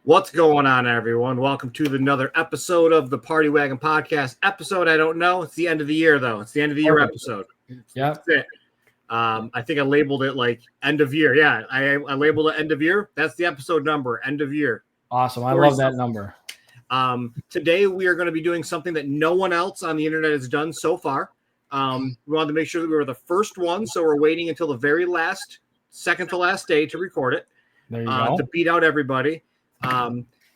What's going on, everyone? Welcome to another episode of the Party Wagon podcast. Episode, I don't know. It's the end of the year, though. It's the end of the year episode. Yeah. That's it. I think I labeled it like end of year. Yeah, I labeled it end of year. That's the episode number, end of year. Awesome. I love that number. Today, we are going to be doing something that no one else on the internet has done so far. We wanted to make sure that we were the first one, so we're waiting until the very last, second to last day to record it. There you go. To beat out everybody.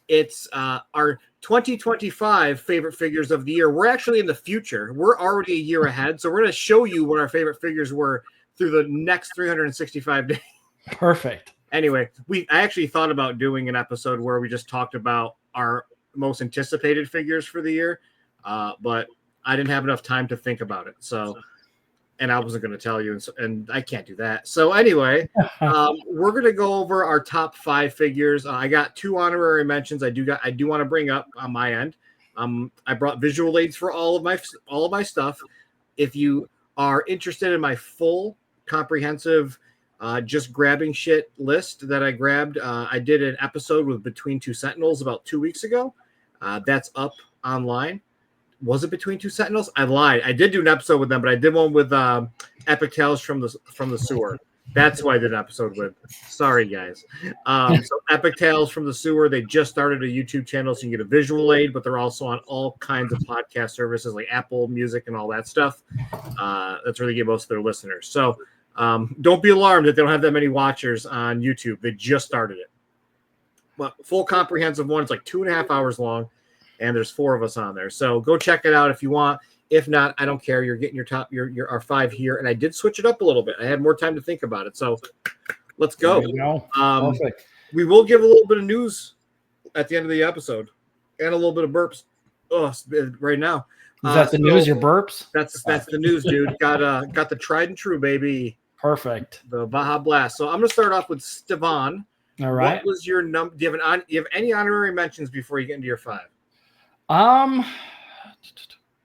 It's our 2025 favorite figures of the year. We're actually in the future. We're already a year ahead, so we're going to show you what our favorite figures were through the next 365 days. Perfect. Anyway, I actually thought about doing an episode where we just talked about our most anticipated figures for the year, but I didn't have enough time to think about it. And I wasn't going to tell you, and I can't do that. So anyway, we're going to go over our top 5 figures. I got 2 honorary mentions. I do want to bring up on my end. I brought visual aids for all of my stuff. If you are interested in my full comprehensive just grabbing shit list that I grabbed, I did an episode with Between Two Sentinels about 2 weeks ago. That's up online. Was it Between Two Sentinels? I lied. I did do an episode with them, but I did one with Epic Tales from the Sewer. That's who I did an episode with. Sorry, guys. So Epic Tales from the Sewer, they just started a YouTube channel, so you can get a visual aid, but they're also on all kinds of podcast services like Apple Music and all that stuff. That's where they get most of their listeners. So don't be alarmed that they don't have that many watchers on YouTube. They just started it. But full comprehensive one, it's like 2.5 hours long. And there's 4 of us on there. So go check it out if you want. If not, I don't care. You're getting your our 5 here. And I did switch it up a little bit. I had more time to think about it. So let's go. Perfect. We will give a little bit of news at the end of the episode and a little bit of burps. Oh, right now. Is that the news, your burps? That's the news, dude. Got the tried and true, baby. Perfect. The Baja Blast. So I'm gonna start off with Stevan. All right. What was your number? Do you have any honorary mentions before you get into your 5?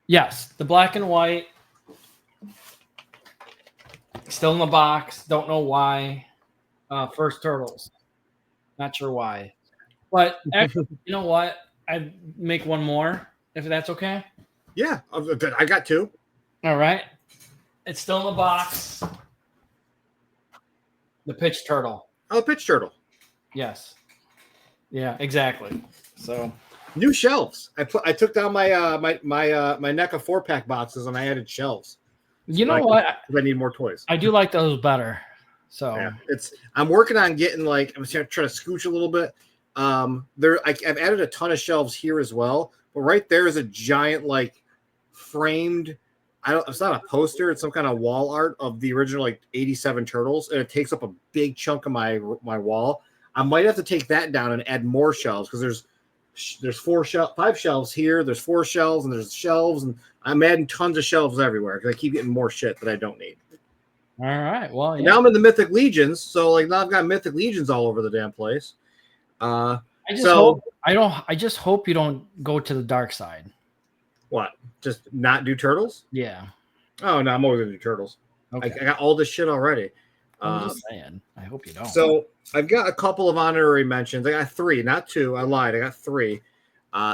Yes, the black and white, still in the box. Don't know why. First Turtles, not sure why, but actually, you know what? I'd make one more if that's okay. Yeah, I got 2. All right, it's still in the box. The Pitch Turtle. Oh, the Pitch Turtle. Yes. Yeah, exactly. So. New shelves. I took down my NECA 4-pack boxes and I added shelves. You know what? I need more toys. I do like those better. So yeah, I'm working on getting I'm trying to scooch a little bit. I've added a ton of shelves here as well. But right there is a giant framed. It's not a poster. It's some kind of wall art of the original 87 Turtles, and it takes up a big chunk of my wall. I might have to take that down and add more shelves because there's 5 shelves here. There's 4 shelves, and there's shelves, and I'm adding tons of shelves everywhere because I keep getting more shit that I don't need. All right. Well, yeah. Now I'm in the Mythic Legions, so now I've got Mythic Legions all over the damn place. I just hope you don't go to the dark side. What? Just not do Turtles? Yeah. Oh no, I'm always gonna do Turtles. Okay. I got all this shit already. I'm just saying. I hope you don't. So I've got a couple of honorary mentions. I got 3, not 2. I lied. I got 3.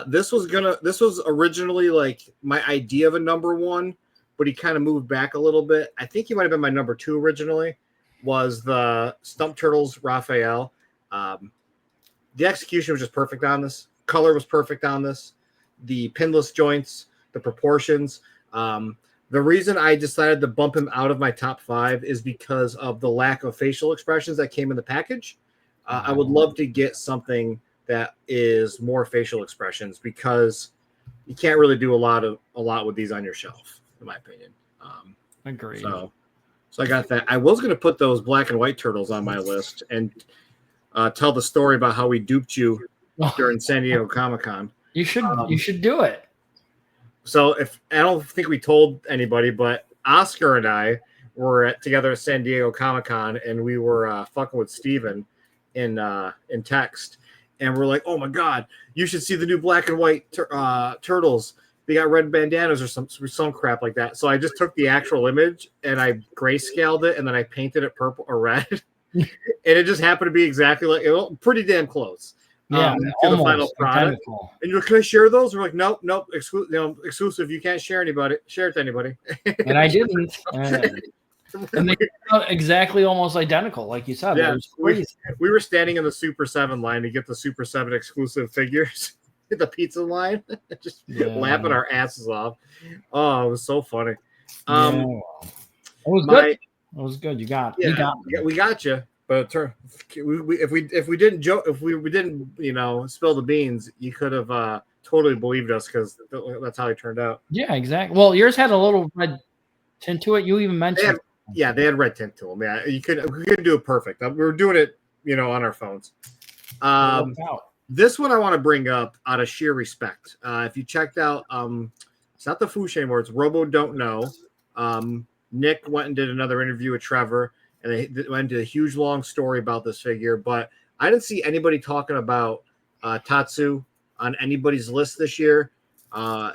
This was originally my idea of a number 1, but he kind of moved back a little bit. I think he might have been my number 2 originally. Was the Stump Turtles Raphael? The execution was just perfect on this. Color was perfect on this. The pinless joints, the proportions. The reason I decided to bump him out of my top 5 is because of the lack of facial expressions that came in the package. I would love to get something that is more facial expressions because you can't really do a lot with these on your shelf, in my opinion. Agreed. So I got that. I was going to put those black and white turtles on my list and tell the story about how we duped you during San Diego Comic-Con. You should do it. So I don't think we told anybody, but Oscar and I were together at San Diego Comic-Con, and we were fucking with Steven in text, and we're like, "Oh my god, you should see the new black and white turtles. They got red bandanas or some crap like that." So I just took the actual image and I grayscaled it, and then I painted it purple or red, and it just happened to be exactly pretty damn close. Yeah, to the final almost product. identical. And you're like, can I share those? We're like, nope, exclusive. You can't share it to anybody. And I didn't. And they look exactly almost identical, like you said. Yeah, It was crazy. we were standing in the Super 7 line to get the Super 7 exclusive figures. The pizza line, just laughing our asses off. Oh, it was so funny. It was good. It was good. You got me. We got you. But if we didn't joke, if we didn't spill the beans, you could have totally believed us because that's how it turned out. Yeah, exactly. Well, yours had a little red tint to it. You even mentioned. They had red tint to them. Yeah, we couldn't do it perfect. We were doing it, on our phones. This one I want to bring up out of sheer respect. If you checked out, it's not the Fouché anymore. It's Robo Don't Know. Nick went and did another interview with Trevor, and they went into a huge long story about this figure. But I didn't see anybody talking about Tatsu on anybody's list this year.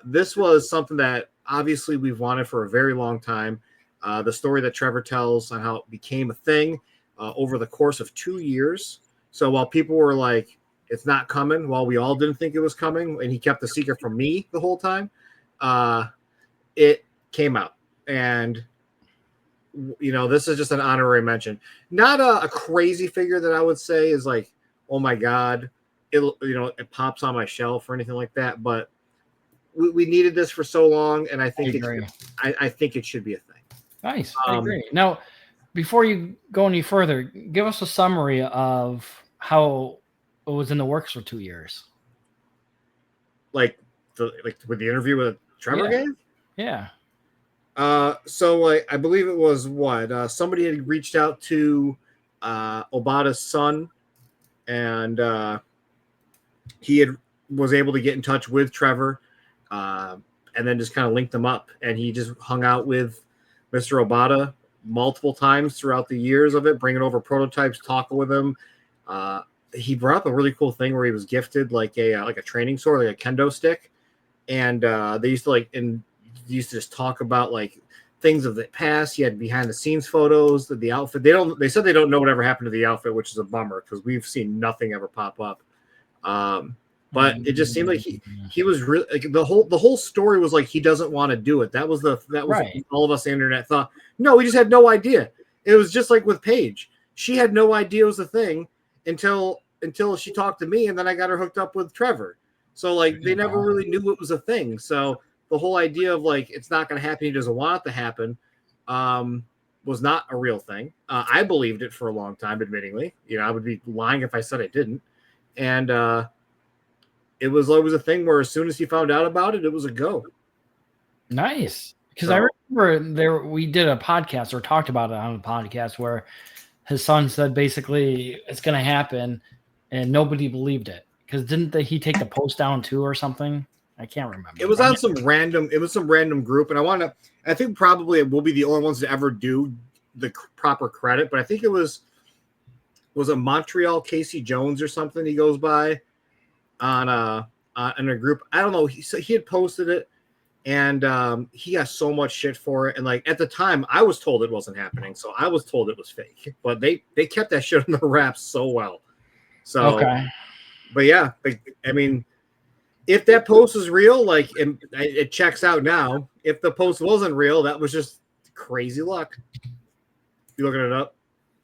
This was something that obviously we've wanted for a very long time. The story that Trevor tells on how it became a thing over the course of 2 years. So while people were like, it's not coming, while we all didn't think it was coming, and he kept the secret from me the whole time, it came out. And, this is just an honorary mention. Not a crazy figure that I would say is like, oh my God, it pops on my shelf or anything like that. But we needed this for so long, and I think I think it should be a thing. Nice. I agree. Now, before you go any further, give us a summary of how it was in the works for 2 years. Like with the interview with Trevor gave? Yeah. So I believe it was somebody had reached out to Obata's son, and he was able to get in touch with Trevor, and then just kind of linked them up, and he just hung out with Mr. Obata multiple times throughout the years of it, bringing over prototypes, talking with him. He brought up a really cool thing where he was gifted like a training sword, like a kendo stick, and they used to just talk about like things of the past. He had behind the scenes photos of the outfit. They said they don't know whatever happened to the outfit, which is a bummer because we've seen nothing ever pop up. But it just seemed like he was really like the whole story was like he doesn't want to do it. That was right. All of us on the internet thought. No, we just had no idea. It was just like with Paige. She had no idea it was a thing until she talked to me, and then I got her hooked up with Trevor. So like they never really knew it was a thing. So the whole idea of like it's not going to happen, he doesn't want it to happen, was not a real thing. I believed it for a long time, admittingly. I would be lying if I said I didn't. And it was a thing where as soon as he found out about it, it was a go. Nice. Because I remember we did a podcast or talked about it on a podcast where his son said basically it's going to happen, and nobody believed it. Because didn't he take the post down too or something? I can't remember. It was on some random group, and I think probably it will be the only ones to ever do the proper credit, but I think it was a Montreal Casey Jones or something he goes by on a group. I don't know. He had posted it, and he got so much shit for it. And like at the time, I was told it wasn't happening, so I was told it was fake. But they kept that shit on the wraps so well. So, okay. But yeah, I mean, if that post is real, like it checks out now. If the post wasn't real, that was just crazy luck. You looking it up?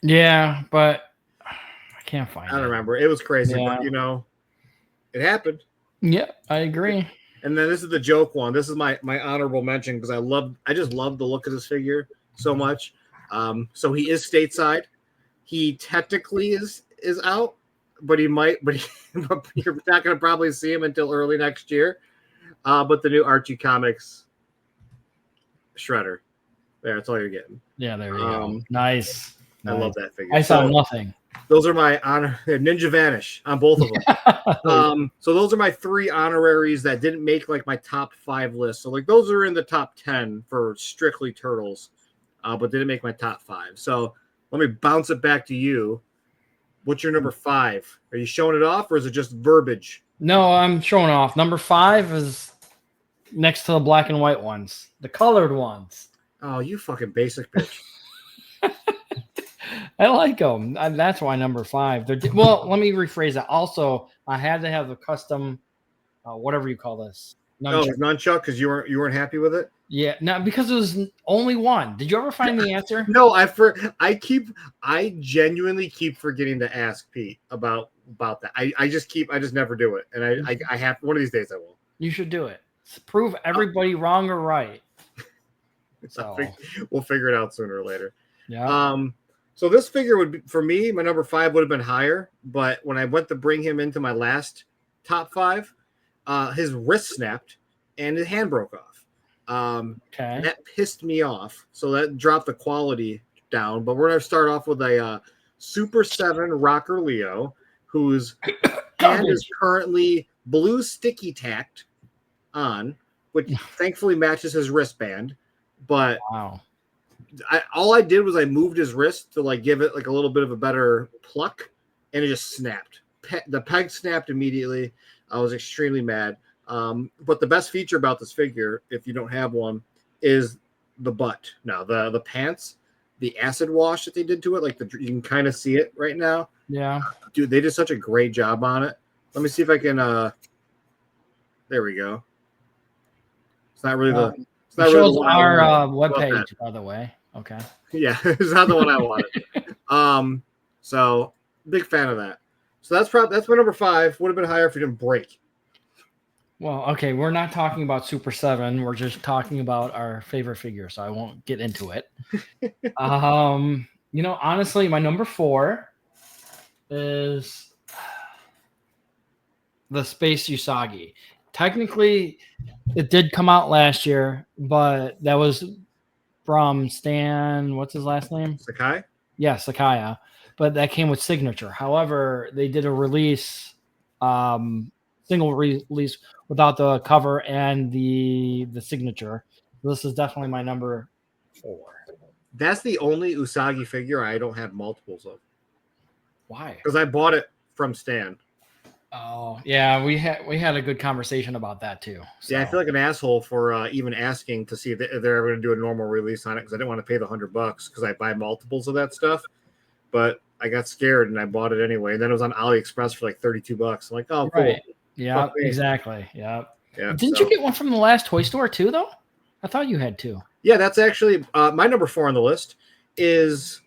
Yeah, but I can't find it. I don't remember. It was crazy, but it happened. Yeah, I agree. And then this is the joke one. This is my honorable mention because I just love the look of this figure so much. So he is stateside. He technically is out, but you're not going to probably see him until early next year. But the new Archie Comics Shredder. There, that's all you're getting. Yeah, there you go. Nice. I love that figure. I saw nothing. Those are my Ninja Vanish on both of them. So those are my 3 honoraries that didn't make like my top 5 list. So like those are in the top 10 for strictly Turtles, but didn't make my top 5. So let me bounce it back to you. What's your number 5? Are you showing it off, or is it just verbiage? No, I'm showing off. Number 5 is next to the black and white ones, the colored ones. Oh, you fucking basic bitch. I like them. That's why number 5. Well, let me rephrase that. Also, I had to have a custom, whatever you call this. Oh, it's nunchuck because you weren't happy with it. Yeah, no, because it was only one. Did you ever find the answer? No, I genuinely keep forgetting to ask Pete about that. I just never do it, and I have one of these days I will. You should do it. Prove everybody wrong or right. So we'll figure it out sooner or later. Yeah. So this figure would be, for me, my number 5 would have been higher, but when I went to bring him into my last top 5, his wrist snapped and his hand broke off. Okay. That pissed me off, so that dropped the quality down. But we're gonna start off with a Super 7 Rocker Leo, whose hand is currently blue sticky tacked on, which thankfully matches his wristband. But wow. All I did was I moved his wrist to like give it like a little bit of a better pluck, and it just snapped. The peg snapped immediately. I was extremely mad. But the best feature about this figure, if you don't have one, is the butt. Now the pants, the acid wash that they did to it, like you can kind of see it right now. Yeah, dude, they did such a great job on it. Let me see if I can. There we go. It's not really the. It's not really the one our webpage, by the way. Okay. Yeah, it's not the one I wanted. So big fan of that. So that's my number 5. Would have been higher if it didn't break. Well, okay, we're not talking about Super 7. We're just talking about our favorite figure, so I won't get into it. Honestly, my number 4 is the Space Usagi. Technically, it did come out last year, but that was from Stan, what's his last name? Sakai? Yeah, Sakaya. But that came with signature. However, they did a release, single release without the cover and the signature. This is definitely my number 4. That's the only Usagi figure I don't have multiples of. Why? Because I bought it from Stan. Oh, yeah, we had a good conversation about that too. So. Yeah, I feel like an asshole for even asking to see if they're ever going to do a normal release on it, because I didn't want to pay the $100 because I buy multiples of that stuff. But I got scared and I bought it anyway. And then it was on AliExpress for like $32. I'm like, oh, cool. Right. Yeah, exactly. Yeah. Didn't you get one from the last toy store too, though? I thought you had 2. Yeah, that's actually my number 4 on the list is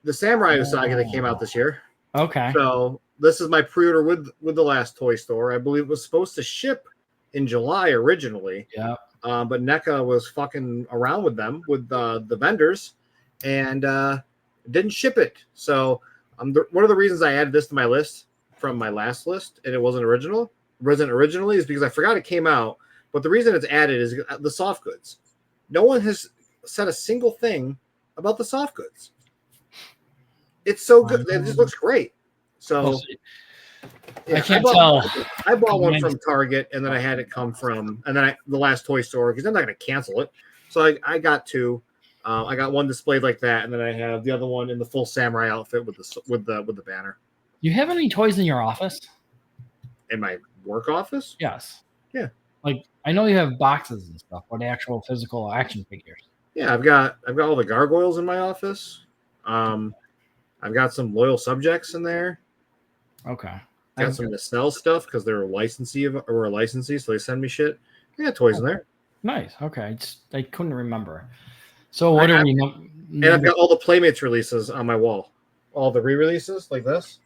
the Samurai Usagi that came out this year. Okay. So this is my pre-order with the last toy store. I believe it was supposed to ship in July originally. Yeah. But NECA was fucking around with them, with the vendors, and didn't ship it. So one of the reasons I added this to my list from my last list, and it wasn't originally, is because I forgot it came out. But the reason it's added is the soft goods. No one has said a single thing about the soft goods. It's so good. It just looks great. So yeah, I can't tell. I bought one from Target, and then I had it come from, and then the last toy store, because I'm not going to cancel it. So I got 2. I got one displayed like that, and then I have the other one in the full samurai outfit with the banner. You have any toys in your office? In my work office? Yes. Yeah. Like, I know you have boxes and stuff, but actual physical action figures. Yeah, I've got all the gargoyles in my office. I've got some loyal subjects in there. Okay. Got some Nacelle stuff because they're a licensee, so they send me shit. I got toys in there. Nice. Okay. I couldn't remember. So what are we? And I've got all the Playmates releases on my wall. All the re-releases like this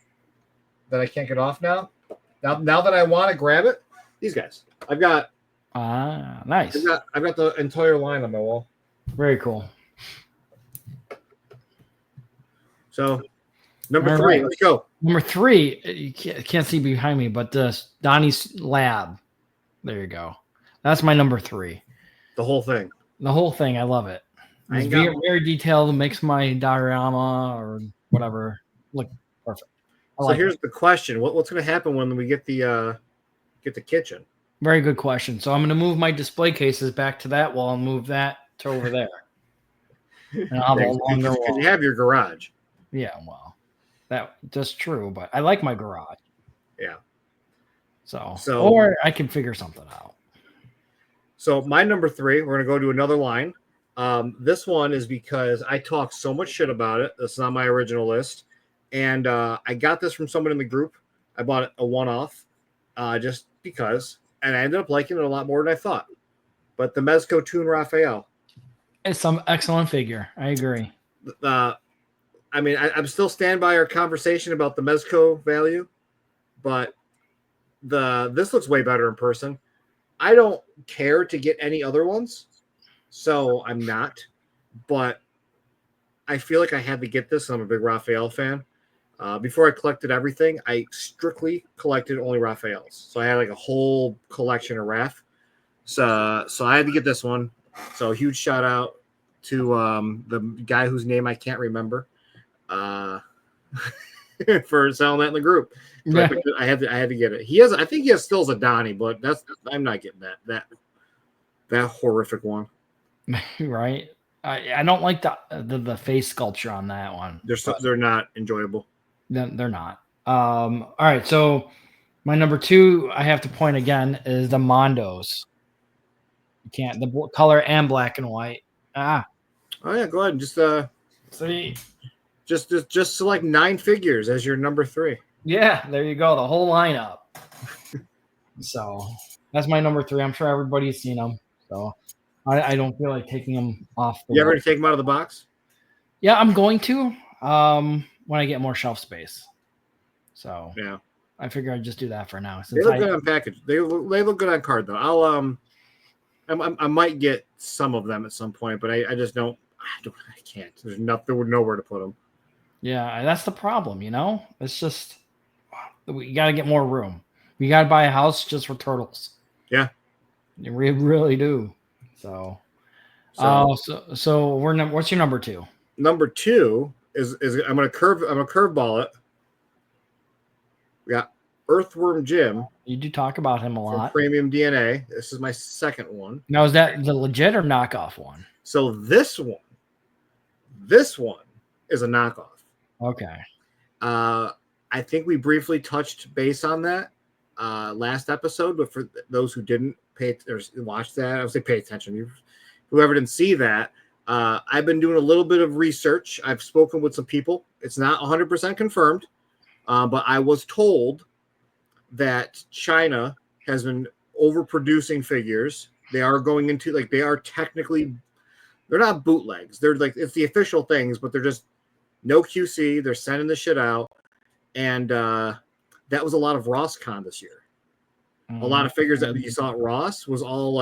that I can't get off now. Now that I want to grab it, these guys. I've got. Nice. I've got the entire line on my wall. Very cool. So, number 3, let's go. Number 3, you can't see behind me, but Donnie's Lab. There you go. That's my number 3. The whole thing. The whole thing. I love it. It's very detailed. It makes my diorama or whatever look perfect. So here's the question: what's going to happen when we get the kitchen? Very good question. So I'm going to move my display cases back to that wall and move that to over there. And I'll have a longer wall. You have your garage. Yeah, well, that's true, but I like my garage. Yeah. So or I can figure something out. So my number 3, we're gonna go to another line. This one is because I talk so much shit about it. That's not my original list, and I got this from someone in the group I bought a one-off just because, and I ended up liking it a lot more than I thought. But the Mezco Toon Raphael. It's some excellent figure. I agree. I mean, I'm still stand by our conversation about the Mezco value, but this looks way better in person. I don't care to get any other ones, so I'm not. But I feel like I had to get this. I'm a big Raphael fan. Before I collected everything, I strictly collected only Raphaels. So I had like a whole collection of Raph. So I had to get this one. So huge shout out to the guy whose name I can't remember for selling that in the group. Yeah. I had to get it. I think he has still a Donnie, but I'm not getting that horrific one. Right. I don't like the face sculpture on that one. They're not enjoyable. They're not. All right, so my number 2, I have to point again, is the Mondos. You can't the color and black and white. Oh yeah, go ahead and just see, just select 9 figures as your number 3. Yeah, there you go, the whole lineup. So that's my number 3. I'm sure everybody's seen them. So I don't feel like taking them off. You ever take them out of the box? Yeah, I'm going to when I get more shelf space. So yeah, I figure I'd just do that for now. They look good on package. They look good on card though. I might get some of them at some point, but I just don't. I can't. There's nowhere to put them. Yeah, that's the problem. It's just we got to get more room. We got to buy a house just for turtles. Yeah, we really do. So what's your number 2? Number 2 is I'm gonna curveball it. We got Earthworm Jim. You do talk about him a lot. Premium DNA. This is my second one. Now, is that the legit or knockoff one? So this one is a knockoff. Okay. I think we briefly touched base on that last episode, but for those who didn't watch that, I would say pay attention. Whoever didn't see that, I've been doing a little bit of research. I've spoken with some people. It's not 100% confirmed, but I was told that China has been overproducing figures. They are going into they are technically, they're not bootlegs. They're it's the official things, but they're just no QC. They're sending the shit out. And that was a lot of RossCon this year. Mm-hmm. A lot of figures that you saw at Ross was all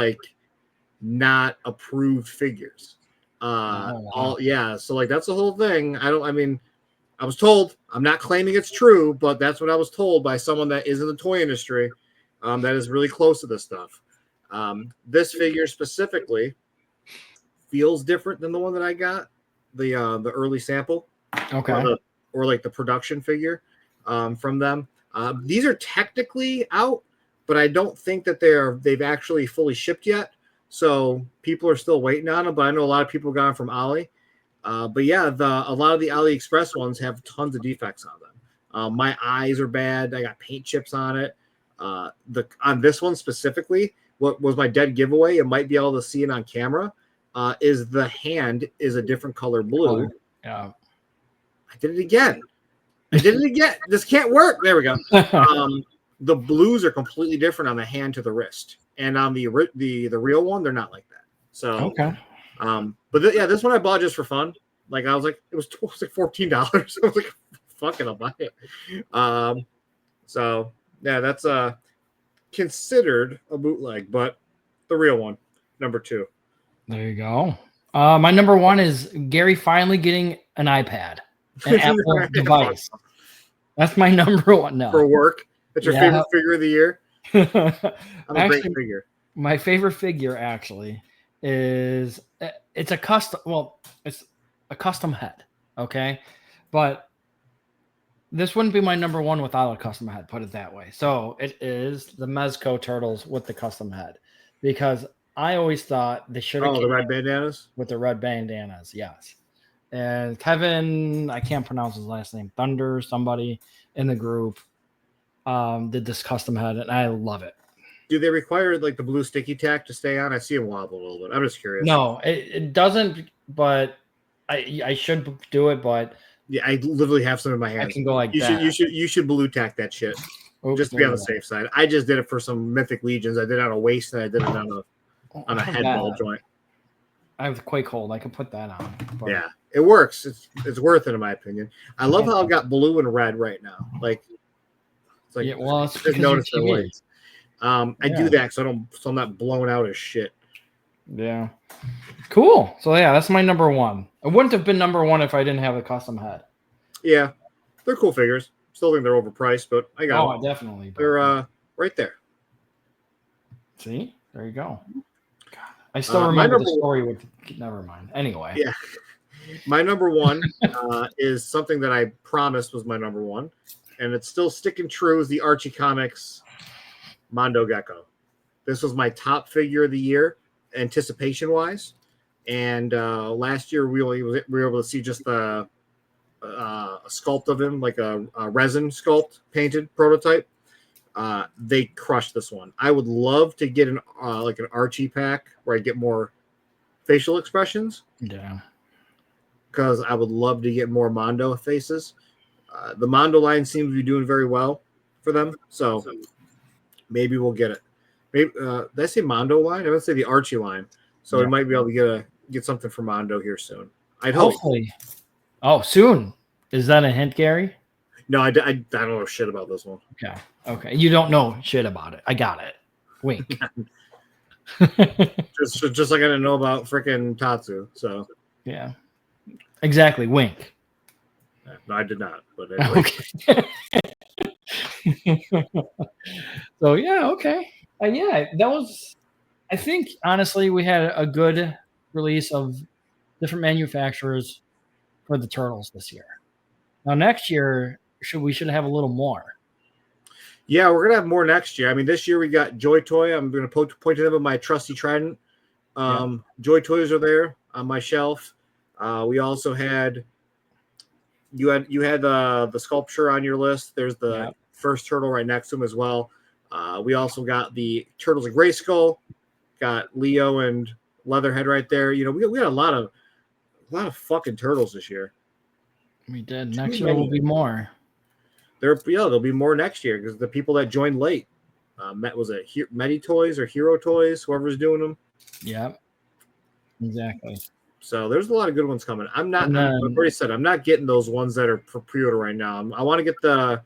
not approved figures. So that's the whole thing. I was told, I'm not claiming it's true, but that's what I was told by someone that is in the toy industry that is really close to this stuff. This figure specifically feels different than the one that I got, the early sample. Okay. Or the production figure from them. These are technically out, but I don't think that they've actually fully shipped yet. So people are still waiting on them, but I know a lot of people got them from Ali. But yeah, a lot of the AliExpress ones have tons of defects on them. My eyes are bad. I got paint chips on it. On this one specifically, what was my dead giveaway, you might be able to see it on camera, is the hand is a different color blue. Yeah. I did it again. This can't work. There we go. The blues are completely different on the hand to the wrist, and on the real one, they're not like that. So okay. This one I bought just for fun. I was like, it was like $14. I was like, fuck it, I'll buy it. So yeah, that's considered a bootleg, but the real one, number 2. There you go. My number 1 is Gary finally getting an iPad, an Apple device. That's my number 1 now. For work. That's your favorite figure of the year. I'm a great figure. My favorite figure actually is it's a custom head. Okay. But this wouldn't be my number 1 without a custom head, put it that way. So it is the Mezco Turtles with the custom head, because I always thought they should have the red bandanas? With the red bandanas, yes. And Kevin, I can't pronounce his last name, Thunder, somebody in the group did this custom head, and I love it. Do they require the blue sticky tack to stay on? I see him wobble a little bit. I'm just curious. No, it doesn't, but I should do it, but yeah, I literally have some in my hand. I can go that. You should blue tack that shit. Oops, just to be there on you the go. safe side. I just did it for some Mythic Legions. I did it on a waist and I did it on a How's head ball that? joint. I have Quake Hold. I can put that on. But Yeah, it works. It's worth it in my opinion. I love yeah. how I've got blue and red right now. Like it's like Yeah, well, it's just because notice the your TV. lights. I do Yeah. that so I'm not blown out as shit. Yeah. Cool. So yeah, that's my number one. It wouldn't have been number one if I didn't have a custom head. Yeah, they're cool figures. Still think they're overpriced, but I got them. Definitely. But, They're right there. see, there you go. God, I still My remember the number story with. Never mind. Anyway. yeah, my number one is something that I promised was my number one, and it's still sticking true. Is the Archie Comics Mondo Gecko. This was my top figure of the year, anticipation wise. And last year we were able to see just a sculpt of him, like a resin sculpt painted prototype. They crushed this one. I would love to get an like an Archie pack where I get more facial expressions. Yeah. Because I would love to get more Mondo faces. The Mondo line seems to be doing very well for them, so maybe we'll get it. Maybe did I say Mondo line? I would say the Archie line. So we might be able to get something for Mondo here soon. I'd hope. Hopefully. Oh, soon. Is that a hint, Gary? No, I don't know shit about this one. Okay. Okay. You don't know shit about it. I got it. Wink. just like I didn't know about freaking Tatsu. So yeah. Exactly. Wink. no, I did not. But anyway. Okay. So yeah. Okay. Yeah. That was. I think honestly, we had a good release of different manufacturers for the turtles this year. Now next year, we should have a little more. Yeah, we're gonna have more next year. I mean, this year we got Joy Toy. I'm gonna point to them with my trusty trident. Joy Toys are there on my shelf. We also had you had the sculpture on your list. There's the first turtle right next to him as well. We also got the Turtles of Grayskull. Got Leo and Leatherhead right there. You know, we got a lot of fucking turtles this year. We did. Next year will be more. There'll be more next year because the people that joined late. Was it Medi Toys or Hero Toys? Whoever's doing them. Yep. Exactly. So there's a lot of good ones coming. I've already said I'm not getting those ones that are for pre-order right now. I want to get the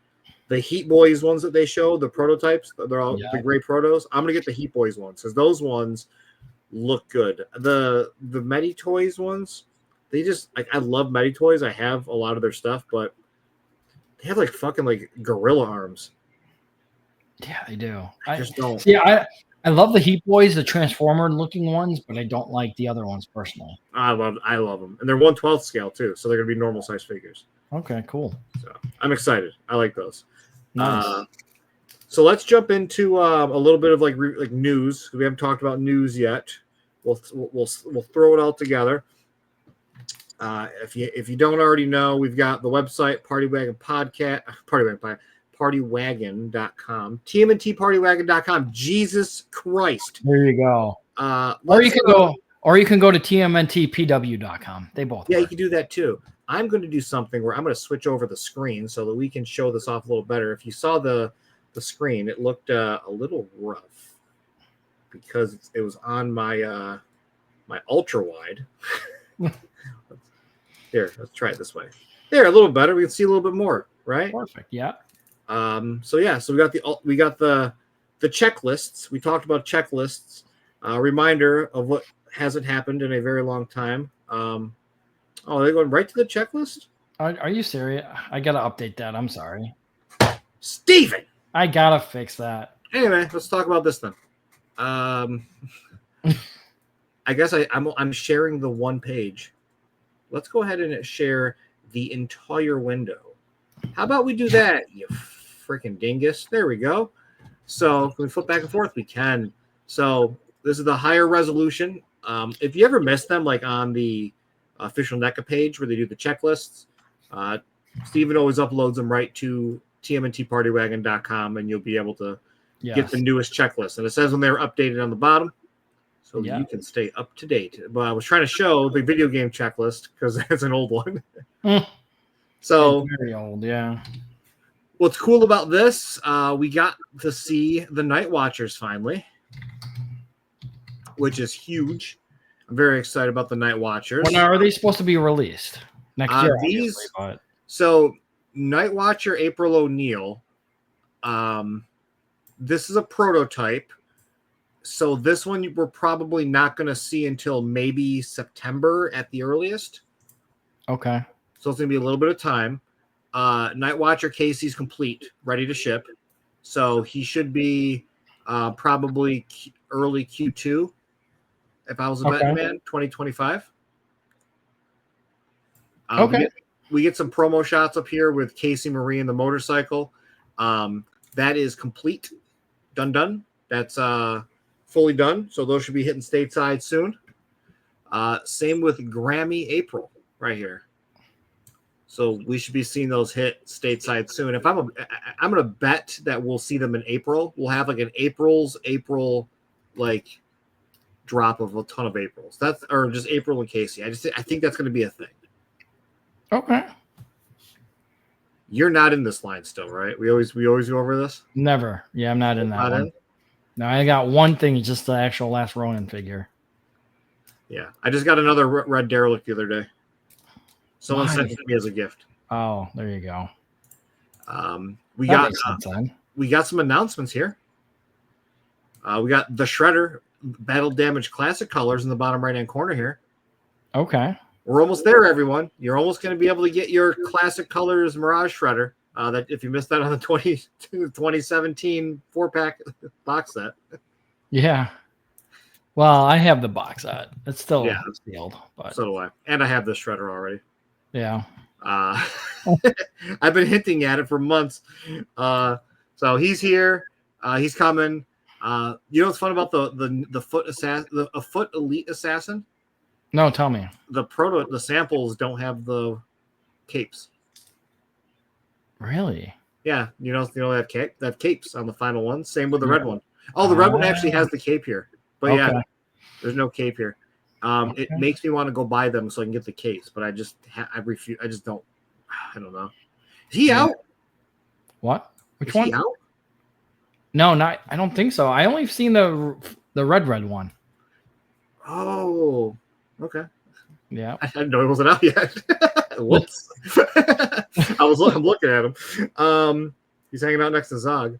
Heat Boys ones that they show, the prototypes. They're all the gray protos. I'm gonna get the Heat Boys ones because those ones look good. The Medi Toys ones, they just like I love Medi Toys. I have a lot of their stuff, but they have like fucking like gorilla arms. Yeah, they do. I just don't. See, I love the Heat Boys, the Transformer looking ones, but I don't like the other ones personally. I love them, and they're 1/12 scale too, so they're gonna be normal size figures. Okay, cool. So I'm excited. I like those. Nice. So let's jump into a little bit of like news. We haven't talked about news yet. We'll throw it all together. If you don't already know, we've got the website Partywagon.com, TMNTPartywagon.com. Jesus Christ! There you go. Or you can go to TMNTPW.com. They both. Yeah, work. you can do that too. I'm going to do something where I'm going to switch over the screen so that we can show this off a little better. If you saw the screen, it looked a little rough because it was on my my ultra wide. Here, let's try it this way. There, a little better. We can see a little bit more, right? Perfect. Yeah. So we got the checklists. We talked about checklists. Reminder of what hasn't happened in a very long time. Oh, they're going right to the checklist? Are you serious? I gotta update that. I'm sorry, Steven. I gotta fix that. Anyway, let's talk about this then. I guess I'm sharing the one page. Let's go ahead and share the entire window. How about we do that, you freaking dingus? There we go. So can we flip back and forth? We can. So this is the higher resolution. If you ever miss them, like on the official NECA page where they do the checklists, Steven always uploads them right to TMNTPartywagon.com, and you'll be able to get the newest checklist. And it says when they were updated on the bottom, so you can stay up to date. But I was trying to show the video game checklist because it's an old one. So it's very old, yeah. What's cool about this, we got to see the Night Watchers finally, which is huge. I'm very excited about the Night Watchers. When are they supposed to be released? Next year, obviously, these, but so Night Watcher April O'Neil. This is a prototype. So this one we're probably not going to see until maybe September at the earliest. okay. So it's going to be a little bit of time. Night Watcher Casey's complete, ready to ship. So he should be probably early Q2 if I was a betting man, 2025. Okay. We get some promo shots up here with Casey Marie and the motorcycle. That is complete. Done. That's fully done. So those should be hitting stateside soon. Same with Grammy April right here. So we should be seeing those hit stateside soon. If I'm going to bet that we'll see them in April. We'll have like an April like drop of a ton of Aprils. That's or just April and Casey. I think that's going to be a thing. Okay. You're not in this line still, right? We always go over this. Never. Yeah, I'm not in that Not one. in? No, I got one thing, just the actual last Ronin figure. Yeah, I just got another red derelict the other day. Someone Why? sent it to me as a gift. Oh, there you go. We That got makes sense, then. we got some announcements here. We got the Shredder Battle Damage Classic colors in the bottom right hand corner here. Okay. We're almost there, everyone. You're almost going to be able to get your Classic Colors Mirage Shredder. That if you missed that on the 2017 4-pack box set. Yeah. Well, I have the box set. It's still Yeah. sealed, but So do I. And I have this Shredder already. yeah. I've been hinting at it for months. So he's here. He's coming. You know what's fun about the foot assassin, a foot elite assassin? No, tell me. The samples don't have the capes. Really? Yeah, you know that capes on the final one. Same with the red one. Oh, the red one actually has the cape here, but yeah, there's no cape here. It makes me want to go buy them so I can get the case, but I refuse. I just don't. I don't know. Is he out? What? Which Is one? he out? No, not. I don't think so. I only seen the red one. Oh, okay. Yeah. I didn't know he wasn't out yet. Whoops. I'm looking at him. He's hanging out next to Zog.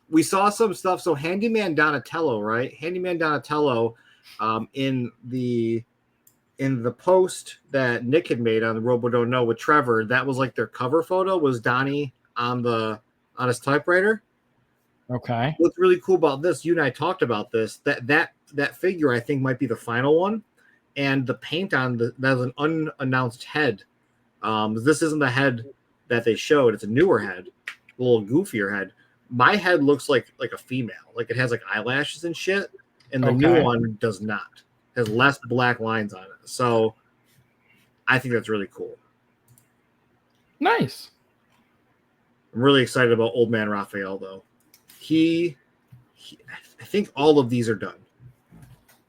We saw some stuff. So Handyman Donatello, right? Handyman Donatello, in the post that Nick had made on the Robo Don't Know with Trevor, that was like their cover photo. Was Donnie on his typewriter? Okay. What's really cool about this? You and I talked about this. That figure I think might be the final one, and the paint on that's an unannounced head. This isn't the head that they showed. It's a newer head, a little goofier head. My head looks like a female, like it has like eyelashes and shit, and the new one does not. It has less black lines on it. So I think that's really cool. Nice. I'm really excited about Old Man Raphael though. I think all of these are done.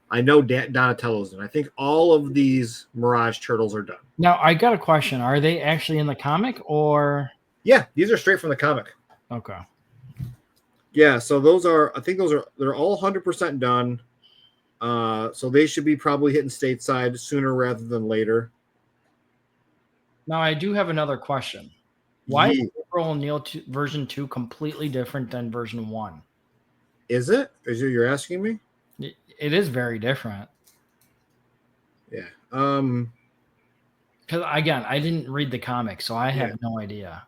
I know Donatello's done. I think all of these Mirage Turtles are done. Now, I got a question. Are they actually in the comic or? Yeah, these are straight from the comic. Okay. Yeah, so they're all 100% done. So they should be probably hitting stateside sooner rather than later. Now, I do have another question. Why is April O'Neil version 2 completely different than version 1? Is it? You're asking me? It is very different. Yeah. Because again, I didn't read the comic, so I have no idea.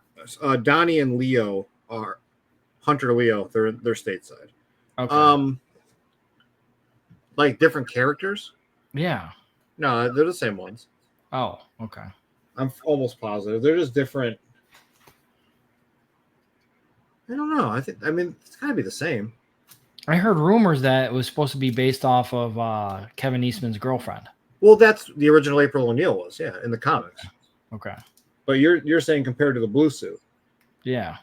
Donnie and Leo are Hunter Leo. They're stateside. Okay. Like different characters? Yeah. No, they're the same ones. Oh, okay. I'm almost positive. They're just different. I don't know. It's gotta be the same. I heard rumors that it was supposed to be based off of Kevin Eastman's girlfriend. Well, that's the original April O'Neil was, yeah, in the comics. Okay. But you're saying compared to the blue suit. Yeah.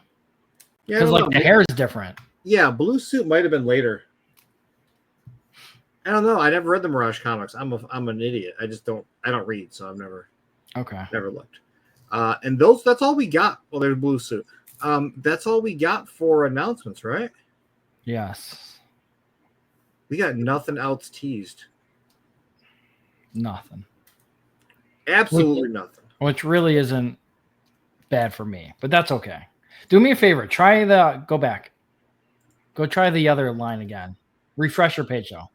Yeah, because like the hair is different. Yeah, blue suit might have been later. I don't know. I never read the Mirage comics. I'm an idiot. I don't read, so I've never Okay. Never looked. And that's all we got. Well, there's Blue Suit. That's all we got for announcements, right? Yes. We got nothing else teased. Nothing. Absolutely nothing. Which really isn't bad for me, but that's okay. Do me a favor. Go back. Go try the other line again. Refresh your page, though.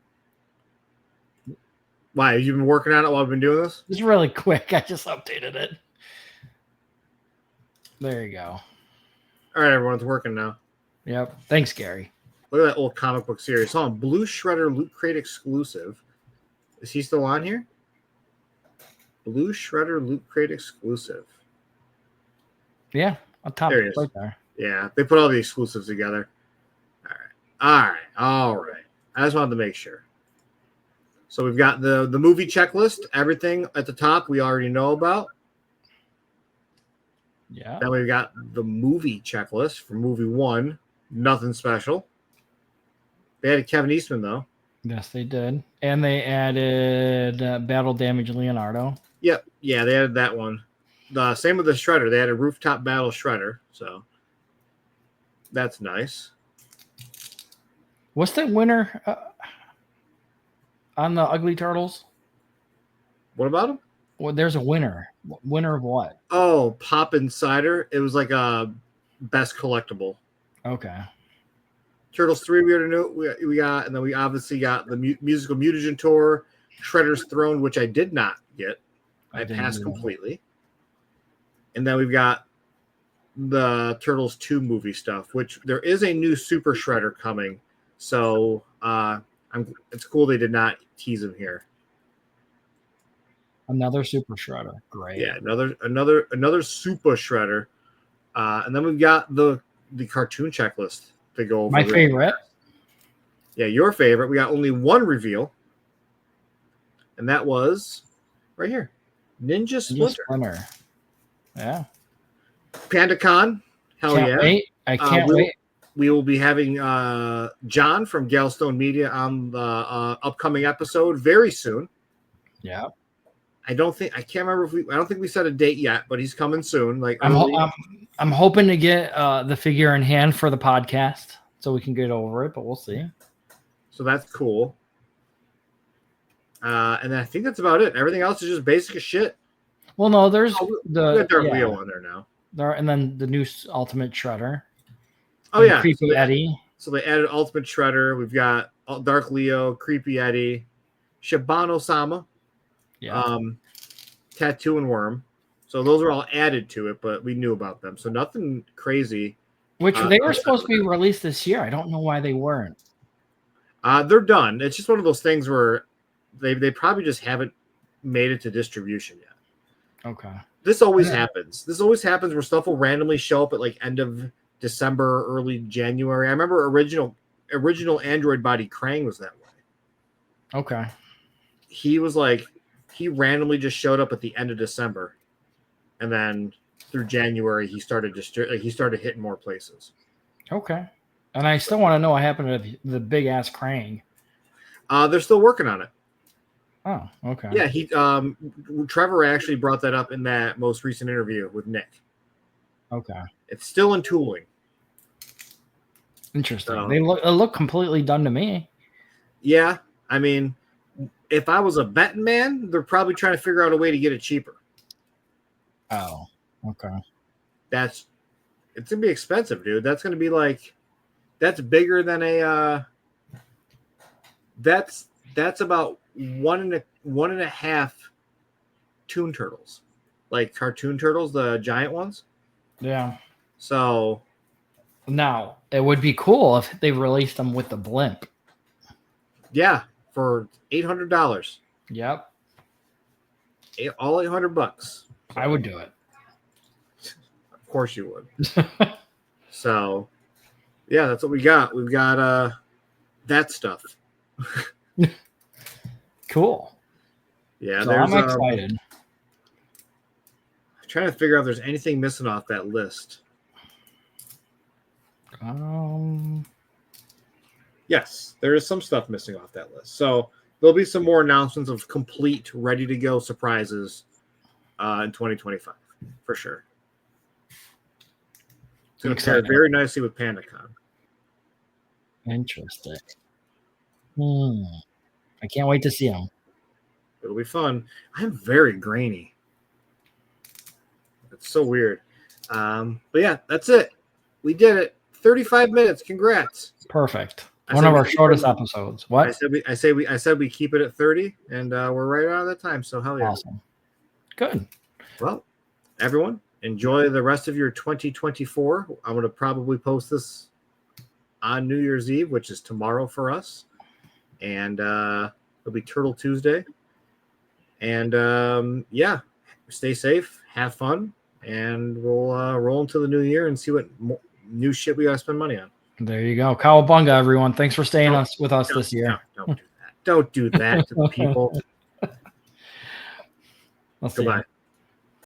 Why? Have you been working on it while I've been doing this? Just really quick. I just updated it. There you go. All right, everyone's working now. Yep. Thanks, Gary. Look at that old comic book series. Hold on. Blue Shredder Loot Crate exclusive. Is he still on here? Blue Shredder Loot Crate exclusive. Yeah. On top There he is. right there. Yeah, they put all the exclusives together. All right. I just wanted to make sure. So we've got the movie checklist. Everything at the top we already know about. Yeah. Then we've got the movie checklist for movie 1. Nothing special. They added Kevin Eastman, though. Yes, they did. And they added Battle Damage Leonardo. Yep. Yeah, they added that one. The same with the Shredder. They added Rooftop Battle Shredder. So that's nice. What's the winner on the Ugly Turtles? What about them? Well, there's a winner. Winner of what? Oh, Pop Insider. It was like a best collectible. Okay. Turtles 3 we got, and then we obviously got the musical Mutagen Tour, Shredder's Throne, which I did not get. I passed completely. And then we've got the Turtles 2 movie stuff, which there is a new Super Shredder coming. So it's cool they did not tease him here. Another Super Shredder. Great. Yeah, another Super Shredder. And then we've got the cartoon checklist to go over. My favorite. Yeah, your favorite. We got only one reveal. And that was right here. Ninja Splinter. Yeah. PandaCon. Hell can't yeah. Wait. I can't wait. We will be having John from Galestone Media on the upcoming episode very soon. Yeah. I don't think I don't think we set a date yet, but he's coming soon. Like I'm hoping to get the figure in hand for the podcast so we can get over it, but we'll see. So that's cool. And I think that's about it. Everything else is just basic as shit. Well, no, there's we got Dark Leo on there now. And then the new Ultimate Shredder. Oh yeah, Creepy Eddie. So they added Ultimate Shredder. We've got Dark Leo, Creepy Eddie, Shibano Sama, Tattoo and Worm. So those are all added to it, but we knew about them. So nothing crazy. Which they were supposed to be released this year. I don't know why they weren't. They're done. It's just one of those things where they probably just haven't made it to distribution yet. Okay. This always happens. This always happens where stuff will randomly show up at like end of December, early January. I remember original Android Body Krang was that way. Okay. He was like, he randomly just showed up at the end of December, and then through January he started hitting more places. Okay. And I still want to know what happened to the big ass Krang. They're still working on it. Oh, okay. Yeah, Trevor actually brought that up in that most recent interview with Nick. Okay. It's still in tooling. Interesting. They look completely done to me. Yeah, I mean, if I was a betting man, they're probably trying to figure out a way to get it cheaper. Oh, okay. It's gonna be expensive, dude. That's gonna be like, that's bigger than a. That's about one and a half Toon Turtles, like cartoon turtles, the giant ones. Yeah. So now it would be cool if they released them with the blimp. Yeah, for $800. Yep. All $800. I would do it. Of course you would. So, yeah, that's what we got. We've got that stuff. Cool. Yeah, so I'm excited. I'm trying to figure out if there's anything missing off that list. Yes, there is some stuff missing off that list. So there'll be some more announcements of complete, ready-to-go surprises in 2025. for sure. It's going to pair very nicely with PandaCon. Interesting. I can't wait to see them. It'll be fun. I'm very grainy. It's so weird. But yeah, that's it. We did it. 35 minutes. Congrats. Perfect. One of our shortest episodes. What? I said we keep it at 30, and we're right out of that time. So hell yeah. Awesome. Good. Well, everyone, enjoy the rest of your 2024. I'm going to probably post this on New Year's Eve, which is tomorrow for us. And it'll be Turtle Tuesday. And yeah, stay safe, have fun, and we'll roll into the new year and see what new shit we got to spend money on. There you go. Cowabunga, everyone. Thanks for staying with us this year. Don't do that. Don't do that to the people. Goodbye.